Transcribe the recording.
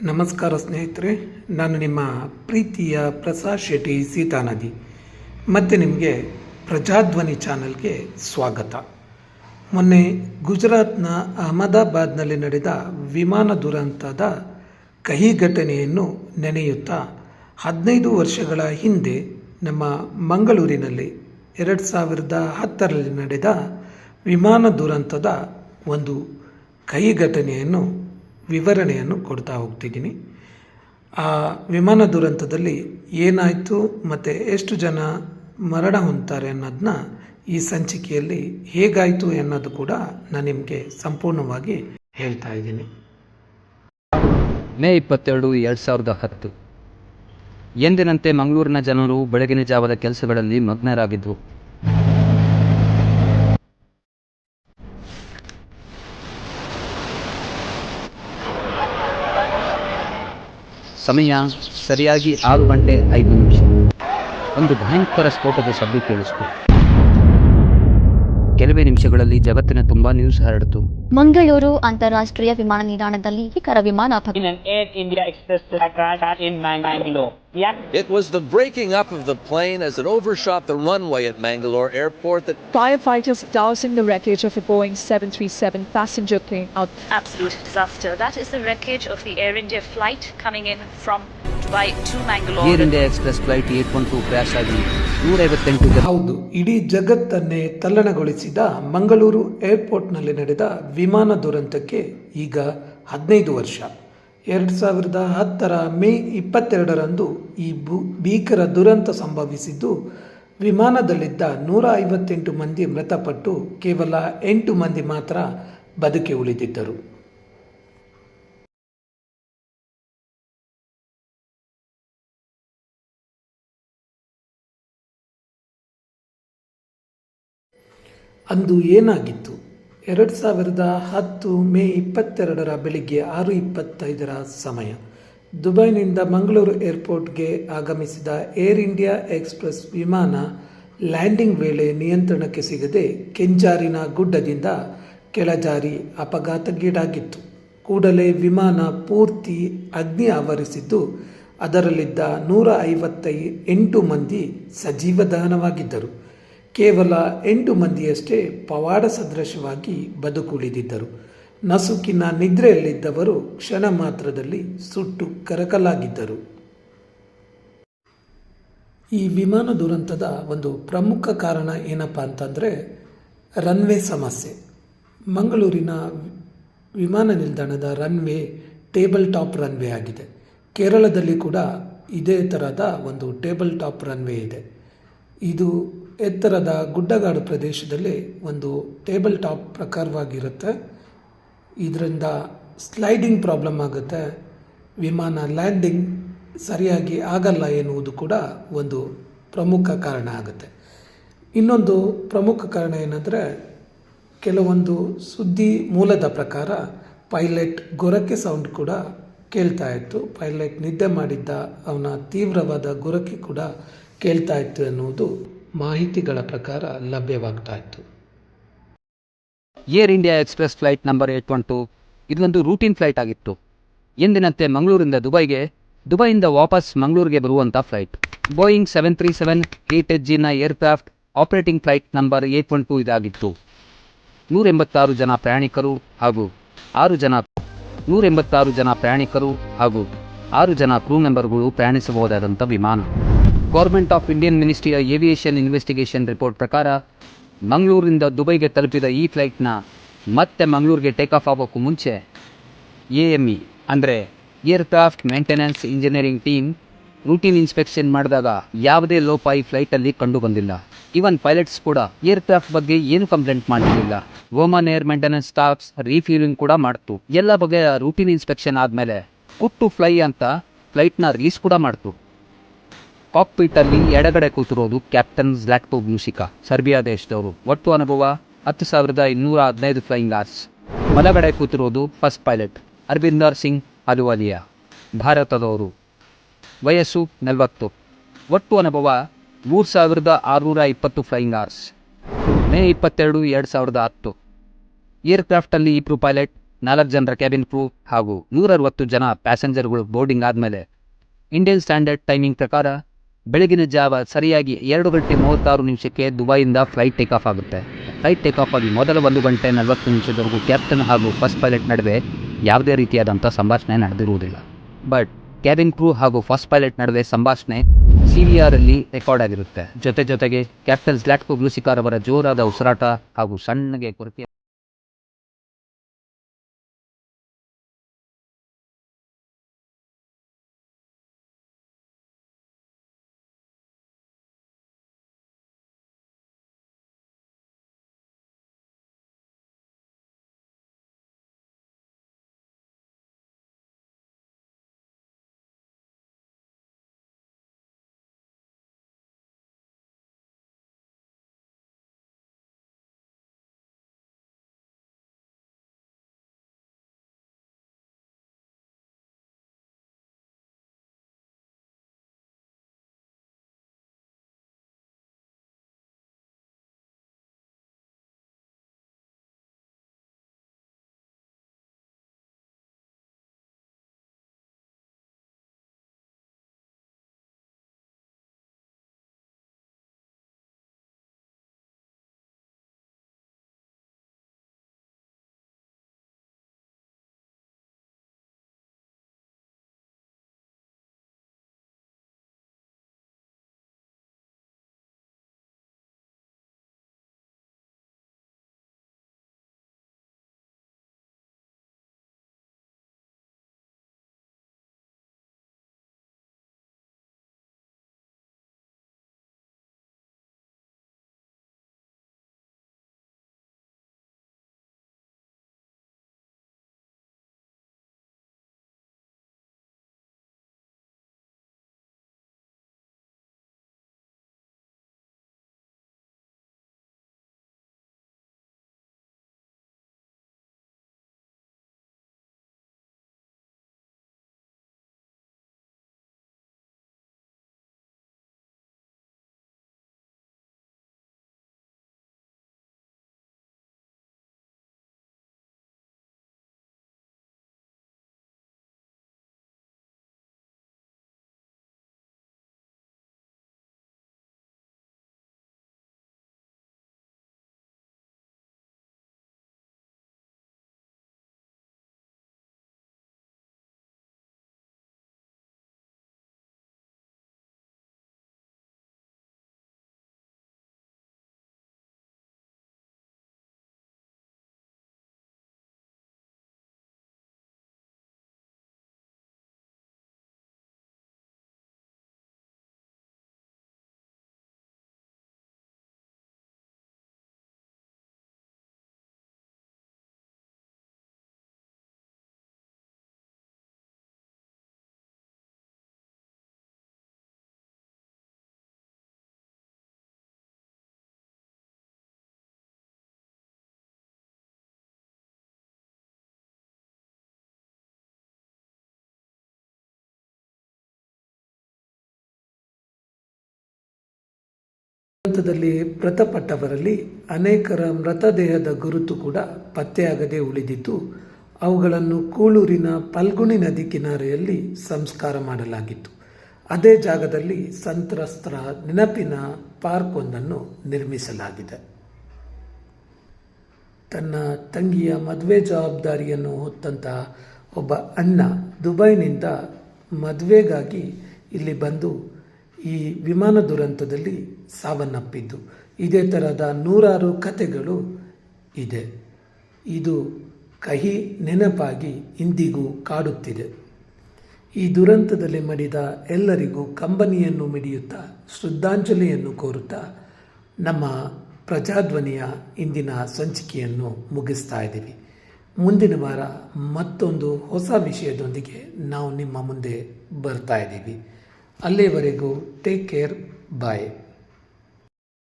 ನಮಸ್ಕಾರ ಸ್ನೇಹಿತರೆ, ನಾನು ನಿಮ್ಮ ಪ್ರೀತಿಯ ಪ್ರಸಾದ್ ಶೆಟ್ಟಿ ಸೀತಾನದಿ. ಮತ್ತು ನಿಮಗೆ ಪ್ರಜಾಧ್ವನಿ ಚಾನಲ್ಗೆ ಸ್ವಾಗತ. ಮೊನ್ನೆ ಗುಜರಾತ್ನ ಅಹಮದಾಬಾದ್ನಲ್ಲಿ ನಡೆದ ವಿಮಾನ ದುರಂತದ ಕಹಿ ಘಟನೆಯನ್ನು ನೆನೆಯುತ್ತಾ 15 ವರ್ಷಗಳ ಹಿಂದೆ ನಮ್ಮ ಮಂಗಳೂರಿನಲ್ಲಿ 2010ರಲ್ಲಿ ನಡೆದ ವಿಮಾನ ದುರಂತದ ಒಂದು ಕಹಿ ಘಟನೆಯನ್ನು ವಿವರಣೆಯನ್ನು ಕೊಡ್ತಾ ಹೋಗ್ತಿದ್ದೀನಿ. ಆ ವಿಮಾನ ದುರಂತದಲ್ಲಿ ಏನಾಯಿತು ಮತ್ತು ಎಷ್ಟು ಜನ ಮರಣ ಹೊಂದ್ತಾರೆ ಅನ್ನೋದನ್ನ ಈ ಸಂಚಿಕೆಯಲ್ಲಿ ಹೇಗಾಯಿತು ಅನ್ನೋದು ಕೂಡ ನಾನು ನಿಮಗೆ ಸಂಪೂರ್ಣವಾಗಿ ಹೇಳ್ತಾ ಇದ್ದೀನಿ. ಮೇ 22, 2010 ಎಂದಿನಂತೆ ಮಂಗಳೂರಿನ ಜನರು ಬೆಳಗಿನ ಜಾವದ ಕೆಲಸಗಳಲ್ಲಿ ಮಗ್ನರಾಗಿದ್ದರು. ಸಮಯ ಸರಿಯಾಗಿ 6:05. ಒಂದು ಭಯಂಕರ ಸ್ಫೋಟದ ಶಬ್ದ ಕೇಳಿಸಿತು. ಕೆಲವೇ ನಿಮಿಷಗಳಲ್ಲಿ ಜಗತ್ತಿನ ತುಂಬಾ ನ್ಯೂಸ್ ಹರಡಿತು. ಮಂಗಳೂರು ಅಂತಾರಾಷ್ಟ್ರೀಯ ವಿಮಾನ ನಿಲ್ದಾಣದಲ್ಲಿ ಭೀಕರ ವಿಮಾನ in an Air India Express crash in Mangalore. It was the breaking up of the plane as it overshot the runway at Mangalore Airport that firefighters dousing the wreckage of a Boeing 737 passenger plane out. Absolute disaster. That is the wreckage of the Air India flight coming in from Dubai to Mangalore. Air India express flight 812 crash ಆಗಿ 158 ಜನ. ಹೌದು, ಇಡೀ ಜಗತ್ತನ್ನೇ ತಲ್ಲಣಗೊಳಿಸಿದ ಮಂಗಳೂರು ಏರ್ಪೋರ್ಟ್ನಲ್ಲಿ ನಡೆದ ವಿಮಾನ ದುರಂತಕ್ಕೆ ಈಗ 15 ವರ್ಷ. 2010ರ ಮೇ 22ರಂದು ಈ ಭೀಕರ ದುರಂತ ಸಂಭವಿಸಿದ್ದು. ವಿಮಾನದಲ್ಲಿದ್ದ 158 ಮಂದಿ ಮೃತಪಟ್ಟು ಕೇವಲ 8 ಮಂದಿ ಮಾತ್ರ ಬದುಕಿ ಉಳಿದಿದ್ದರು. ಅಂದು ಏನಾಗಿತ್ತು? 2010 ಮೇ 22ರ ಬೆಳಿಗ್ಗೆ 6:25ರ ಸಮಯ. ದುಬೈನಿಂದ ಮಂಗಳೂರು ಏರ್ಪೋರ್ಟ್ಗೆ ಆಗಮಿಸಿದ ಏರ್ ಇಂಡಿಯಾ ಎಕ್ಸ್ಪ್ರೆಸ್ ವಿಮಾನ ಲ್ಯಾಂಡಿಂಗ್ ವೇಳೆ ನಿಯಂತ್ರಣಕ್ಕೆ ಸಿಗದೆ ಕೆಂಜಾರಿನ ಗುಡ್ಡದಿಂದ ಕೆಳಜಾರಿ ಅಪಘಾತಗೀಡಾಗಿತ್ತು. ಕೂಡಲೇ ವಿಮಾನ ಪೂರ್ತಿ ಅಗ್ನಿ ಆವರಿಸಿದ್ದು ಅದರಲ್ಲಿದ್ದ 158 ಮಂದಿ ಸಜೀವ ದಹನವಾಗಿದ್ದರು. ಕೇವಲ 8 ಮಂದಿಯಷ್ಟೇ ಪವಾಡ ಸದೃಶವಾಗಿ ಬದುಕುಳಿದಿದ್ದರು. ನಸುಕಿನ ನಿದ್ರೆಯಲ್ಲಿದ್ದವರು ಕ್ಷಣ ಮಾತ್ರದಲ್ಲಿ ಸುಟ್ಟು ಕರಕಲಾಗಿದ್ದರು. ಈ ವಿಮಾನ ದುರಂತದ ಒಂದು ಪ್ರಮುಖ ಕಾರಣ ಏನಪ್ಪ ಅಂತಂದರೆ ರನ್ವೇ ಸಮಸ್ಯೆ. ಮಂಗಳೂರಿನ ವಿಮಾನ ನಿಲ್ದಾಣದ ರನ್ವೇ ಟೇಬಲ್ ಟಾಪ್ ರನ್ವೇ ಆಗಿದೆ. ಕೇರಳದಲ್ಲಿ ಕೂಡ ಇದೇ ಥರದ ಒಂದು ಟೇಬಲ್ ಟಾಪ್ ರನ್ವೇ ಇದೆ. ಇದು ಎತ್ತರದ ಗುಡ್ಡಗಾಡು ಪ್ರದೇಶದಲ್ಲಿ ಒಂದು ಟೇಬಲ್ ಟಾಪ್ ಪ್ರಕಾರವಾಗಿರುತ್ತೆ. ಇದರಿಂದ ಸ್ಲೈಡಿಂಗ್ ಪ್ರಾಬ್ಲಮ್ ಆಗುತ್ತೆ. ವಿಮಾನ ಲ್ಯಾಂಡಿಂಗ್ ಸರಿಯಾಗಿ ಆಗಲ್ಲ ಎನ್ನುವುದು ಕೂಡ ಒಂದು ಪ್ರಮುಖ ಕಾರಣ ಆಗುತ್ತೆ. ಇನ್ನೊಂದು ಪ್ರಮುಖ ಕಾರಣ ಏನಂದರೆ, ಕೆಲವೊಂದು ಸುದ್ದಿ ಮೂಲದ ಪ್ರಕಾರ ಪೈಲಟ್ ಗೊರಕೆ ಸೌಂಡ್ ಕೂಡ ಕೇಳ್ತಾ ಇತ್ತು. ಪೈಲಟ್ ನಿದ್ದೆ ಮಾಡಿದ್ದ, ಅವನ ತೀವ್ರವಾದ ಗೊರಕೆ ಕೂಡ ಕೇಳ್ತಾ ಇತ್ತು ಎನ್ನುವುದು ಮಾಹಿತಿಗಳ ಪ್ರಕಾರ ಲಭ್ಯವಾಗ್ತಾ ಇತ್ತು. Air India express flight number 812 ಇದೊಂದು ರೂಟೀನ್ ಫ್ಲೈಟ್ ಆಗಿತ್ತು. ಎಂದಿನಂತೆ ಮಂಗಳೂರಿಂದ ದುಬೈಗೆ, ದುಬೈಯಿಂದ ವಾಪಸ್ ಮಂಗಳೂರಿಗೆ ಬರುವಂಥ ಫ್ಲೈಟ್. ಬೋಯಿಂಗ್ 737-8Hgನ ಏರ್ಕ್ರಾಫ್ಟ್ ಆಪರೇಟಿಂಗ್ ಫ್ಲೈಟ್ ನಂಬರ್ 812 ಇದಾಗಿತ್ತು. 186 ಜನ ಪ್ರಯಾಣಿಕರು ಹಾಗೂ 6 ಜನ ಕ್ರೂ ಮೆಂಬರ್ಗಳು ಪ್ರಯಾಣಿಸಬಹುದಾದಂಥ ವಿಮಾನ. Government of Indian ministry aviation investigation report ಪ್ರಕಾರ ಮಂಗಳೂರಿಂದ ದುಬೈಗೆ ತಲುಪಿದ ಈ ಫ್ಲೈಟ್ನ ಮತ್ತೆ ಮಂಗಳೂರಿಗೆ ಟೇಕ್ ಆಫ್ ಆಗೋಕ್ಕೂ ಮುಂಚೆ AME ಅಂದರೆ aircraft maintenance engineering team routine inspection ಮಾಡಿದಾಗ ಯಾವುದೇ ಲೋಪ ಈ ಫ್ಲೈಟಲ್ಲಿ ಕಂಡು ಬಂದಿಲ್ಲ. ಈವನ್ ಪೈಲಟ್ಸ್ ಕೂಡ ಏರ್ಕ್ರಾಫ್ಟ್ ಬಗ್ಗೆ ಏನು ಕಂಪ್ಲೇಂಟ್ ಮಾಡಿರಲಿಲ್ಲ. ಓಮನ್ ಏರ್ ಮೇಂಟೆನೆನ್ಸ್ ಸ್ಟಾಫ್ಸ್ ರೀಫ್ಯೂಲಿಂಗ್ ಕೂಡ ಮಾಡ್ತು. ಎಲ್ಲ ಬಗೆಯ ರೂಟೀನ್ ಇನ್ಸ್ಪೆಕ್ಷನ್ ಆದಮೇಲೆ ಕುಟ್ಟು ಫ್ಲೈ ಅಂತ ಫ್ಲೈಟ್ನ ರಿಲೀಸ್ ಕೂಡ ಮಾಡ್ತು. ಕಾಕ್ಪಿಟಲ್ಲಿ ಎಡಗಡೆ ಕೂತಿರೋದು ಕ್ಯಾಪ್ಟನ್ ಜ್ಲಾಟ್ಕೋ ಬ್ಲೂಸಿಕಾ, ಸರ್ಬಿಯಾ ದೇಶದವರು. ಒಟ್ಟು ಅನುಭವ 10,215 ಫ್ಲೈಯಿಂಗ್ ಅವರ್ಸ್. ಬಲಗಡೆ ಕೂತಿರೋದು ಫಸ್ಟ್ ಪೈಲಟ್ ಅರ್ಬಿಂದರ್ ಸಿಂಗ್ ಅಲುವಾಲಿಯಾ, ಭಾರತದವರು. ವಯಸ್ಸು 40. ಒಟ್ಟು ಅನುಭವ 3,620 ಫ್ಲೈಯಿಂಗ್ ಅವರ್ಸ್. ಮೇ 22, 2010 ಏರ್ಕ್ರಾಫ್ಟಲ್ಲಿ ಇಬ್ಬರು ಪೈಲಟ್ 4 ಜನರ ಕ್ಯಾಬಿನ್ ಕ್ರೂ ಹಾಗೂ 160 ಜನ ಪ್ಯಾಸೆಂಜರ್ಗಳು ಬೋರ್ಡಿಂಗ್ ಆದಮೇಲೆ ಇಂಡಿಯನ್ ಸ್ಟ್ಯಾಂಡರ್ಡ್ ಟೈಮಿಂಗ್ ಪ್ರಕಾರ ಬೆಳಗಿನ ಜಾವ ಸರಿಯಾಗಿ 2:36 ದುಬೈಯಿಂದ ಫ್ಲೈಟ್ ಟೇಕ್ ಆಫ್ ಆಗುತ್ತೆ. ಫ್ಲೈಟ್ ಟೇಕ್ ಆಫ್ ಆಗಿ ಮೊದಲ 1 ಗಂಟೆ 40 ನಿಮಿಷದವರೆಗೂ ಕ್ಯಾಪ್ಟನ್ ಹಾಗೂ ಫಸ್ಟ್ ಪೈಲಟ್ ನಡುವೆ ಯಾವುದೇ ರೀತಿಯಾದಂಥ ಸಂಭಾಷಣೆ ನಡೆದಿರುವುದಿಲ್ಲ. ಬಟ್ ಕ್ಯಾಬಿನ್ ಕ್ರೂ ಹಾಗೂ ಫಸ್ಟ್ ಪೈಲಟ್ ನಡುವೆ ಸಂಭಾಷಣೆ CVRಲ್ಲಿ ರೆಕಾರ್ಡ್ ಆಗಿರುತ್ತೆ. ಜೊತೆಗೆ ಕ್ಯಾಪ್ಟನ್ ಜ್ಲಾಟ್ಕೋ ಗ್ಲುಸಿಕಾರ್ ಅವರ ಜೋರಾದ ಉಸಿರಾಟ ಹಾಗೂ ಸಣ್ಣಗೆ ಕೊರತೆ ದುರಂತದಲ್ಲಿ ಮೃತಪಟ್ಟವರಲ್ಲಿ ಅನೇಕರ ಮೃತದೇಹದ ಗುರುತು ಕೂಡ ಪತ್ತೆಯಾಗದೆ ಉಳಿದಿದ್ದು ಅವುಗಳನ್ನು ಕೂಳೂರಿನ ಫಲ್ಗುಣಿ ನದಿ ಕಿನಾರೆಯಲ್ಲಿ ಸಂಸ್ಕಾರ ಮಾಡಲಾಗಿತ್ತು. ಅದೇ ಜಾಗದಲ್ಲಿ ಸಂತ್ರಸ್ತರ ನೆನಪಿನ ಪಾರ್ಕ್ ಒಂದನ್ನು ನಿರ್ಮಿಸಲಾಗಿದೆ. ತನ್ನ ತಂಗಿಯ ಮದುವೆ ಜವಾಬ್ದಾರಿಯನ್ನು ಹೊತ್ತಂತಹ ಒಬ್ಬ ಅಣ್ಣ ದುಬೈನಿಂದ ಮದುವೆಗಾಗಿ ಇಲ್ಲಿ ಬಂದು ಈ ವಿಮಾನ ದುರಂತದಲ್ಲಿ ಸಾವನ್ನಪ್ಪಿದ್ದು. ಇದೇ ಥರದ 100 ಕಥೆಗಳು ಇದೆ. ಇದು ಕಹಿ ನೆನಪಾಗಿ ಇಂದಿಗೂ ಕಾಡುತ್ತಿದೆ. ಈ ದುರಂತದಲ್ಲಿ ಮಡಿದ ಎಲ್ಲರಿಗೂ ಕಂಬನಿಯನ್ನು ಮಿಡಿಯುತ್ತಾ ಶ್ರದ್ಧಾಂಜಲಿಯನ್ನು ಕೋರುತ್ತಾ ನಮ್ಮ ಪ್ರಜಾಧ್ವನಿಯ ಇಂದಿನ ಸಂಚಿಕೆಯನ್ನು ಮುಗಿಸ್ತಾ ಇದ್ದೀವಿ. ಮುಂದಿನ ವಾರ ಮತ್ತೊಂದು ಹೊಸ ವಿಷಯದೊಂದಿಗೆ ನಾವು ನಿಮ್ಮ ಮುಂದೆ ಬರ್ತಾ ಇದ್ದೀವಿ. ಅಲ್ಲಿವರೆಗೂ ಟೇಕ್ ಕೇರ್, ಬಾಯ್.